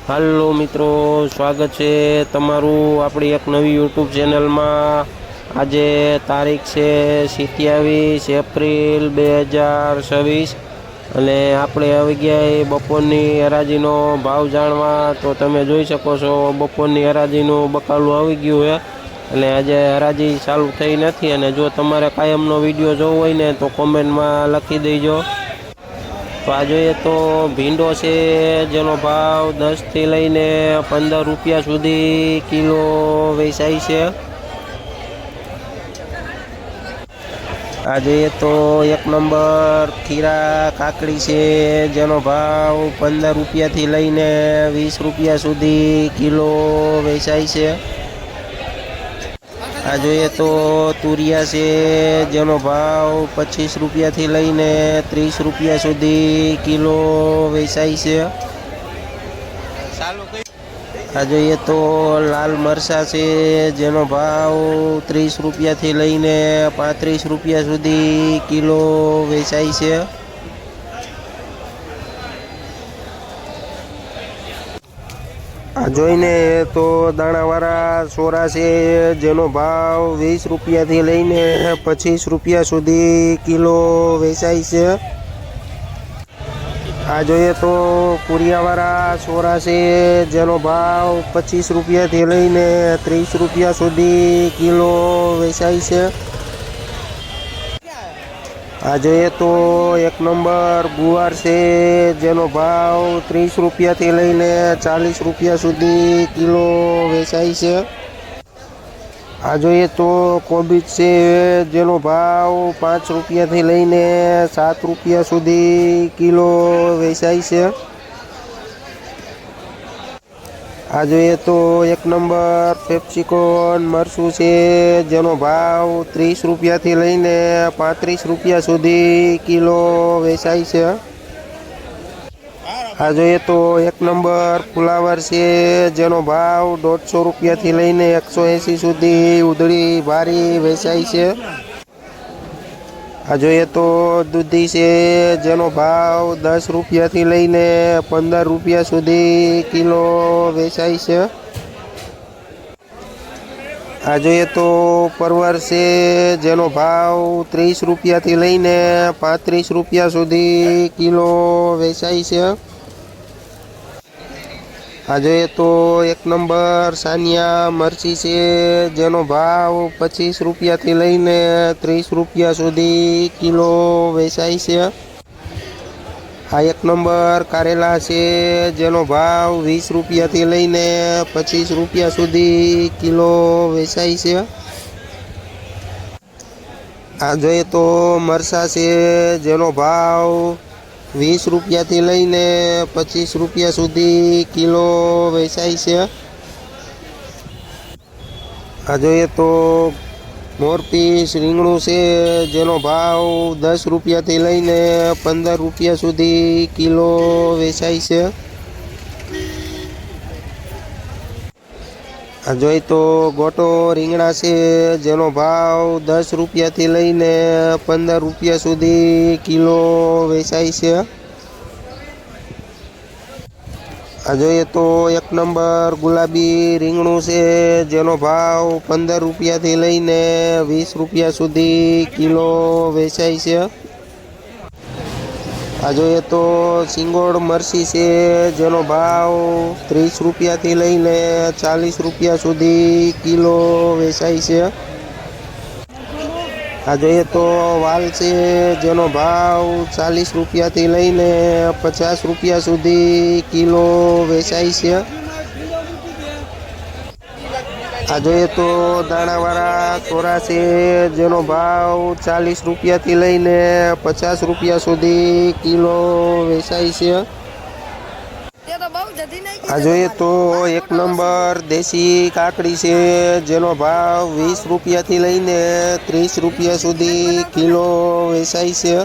હાલો મિત્રો, સ્વાગત છે તમારું આપણી એક નવી યુટ્યુબ ચેનલમાં। આજે તારીખ છે 27 એપ્રિલ 2026 અને આપણે આવી ગયા બપોરની હરાજીનો ભાવ જાણવા। તો તમે જોઈ શકો છો બપોરની હરાજીનું બકાલું આવી ગયું છે અને આજે હરાજી ચાલુ થઈ નથી। અને જો તમારે કાયમનો વિડીયો જોવો હોય ને તો કોમેન્ટમાં લખી દેજો। તો આ જોઈએ તો ભીંડો છે જેનો ભાવ 10 થી લઈને 15 રૂપિયા સુધી કિલો વેચાય છે। આ જોઈએ તો એક નંબર ખીરા કાકડી છે જેનો ભાવ 15 રૂપિયાથી લઈને 20 રૂપિયા સુધી કિલો વેચાય છે। આ જોઈએ તો તુરિયા છે જેનો ભાવ 25 રૂપિયાથી લઈને 30 રૂપિયા સુધી કિલો વેચાય છે। આ જોઈએ તો લાલ મરચાં છે જેનો ભાવ 30 રૂપિયાથી લઈને 35 રૂપિયા સુધી કિલો વેચાય છે। આ જોઈને તો દાણાવાળા સોરા છે જેનો ભાવ 20 રૂપિયાથી લઈને 25 રૂપિયા સુધી કિલો વેચાય છે। આ જોઈએ તો કુરિયાવાળા સોરા છે જેનો ભાવ 25 રૂપિયાથી લઈને 30 રૂપિયા સુધી કિલો વેચાય છે। આ જોઈએ તો એક નંબર ગુવાર છે જેનો ભાવ 30 રૂપિયાથી લઈને 40 રૂપિયા સુધી કિલો વેચાય છે। આ જોઈએ તો કોબીજ છે જેનો ભાવ 5 રૂપિયાથી લઈને 7 રૂપિયા સુધી કિલો વેચાય છે। આ જોઈએ તો એક નંબર પેપ્સિકોન મરચું છે જેનો ભાવ 30 રૂપિયાથી લઈને 35 રૂપિયા સુધી કિલો વેચાય છે। આ જોઈએ તો એક નંબર ફુલાવર છે જેનો ભાવ 150 રૂપિયાથી લઈને 180 સુધી ઉધળી ભારી વેચાય છે। આ જોઈએ તો દૂધી છે જેનો ભાવ 10 રૂપિયાથી લઈને 15 રૂપિયા સુધી કિલો વેચાય છે। આ જોઈએ તો પરવર છે જેનો ભાવ 30 રૂપિયાથી લઈને 35 રૂપિયા સુધી કિલો વેચાય છે। આ જોઈએ તો એક નંબર સાનિયા મરચી છે જેનો ભાવ 25 રૂપિયાથી લઈને 30 રૂપિયા સુધી કિલો વેચાય છે। આ એક નંબર કારેલા છે જેનો ભાવ 20 રૂપિયાથી લઈને 25 રૂપિયા સુધી કિલો વેચાય છે। આ જોઈએ તો મરચાં છે જેનો ભાવ 20 રૂપિયાથી લઈને 25 રૂપિયા સુધી કિલો વેચાય છે। આ જોઈએ તો મોરપીસ રીંગણું છે જેનો ભાવ 10 રૂપિયાથી લઈને 15 રૂપિયા સુધી કિલો વેચાય છે। આ જોઈએ તો ગોટો રીંગણા છે જેનો ભાવ 10 રૂપિયાથી લઈને 15 રૂપિયા સુધી કિલો વેચાય છે। આ જોઈએ તો એક નંબર ગુલાબી રીંગણું છે જેનો ભાવ 15 રૂપિયાથી લઈને 20 રૂપિયા સુધી કિલો વેચાય છે। આ જોઈએ તો સિંગોડ મરચી છે જેનો ભાવ 30 રૂપિયાથી લઈને 40 રૂપિયા સુધી કિલો વેચાય છે। આ જોઈએ તો વાલ છે જેનો ભાવ 40 રૂપિયાથી લઈને 50 રૂપિયા સુધી કિલો વેચાય છે। આ જોઈએ તો દાણાવાળા ચોરા છે જેનો ભાવ 40 રૂપિયાથી લઈને 50 રૂપિયા સુધી કિલો વેચાય છે। આ જોઈએ તો એક નંબર દેશી કાકડી છે જેનો ભાવ 20 રૂપિયાથી લઈને 30 રૂપિયા સુધી કિલો વેચાય છે।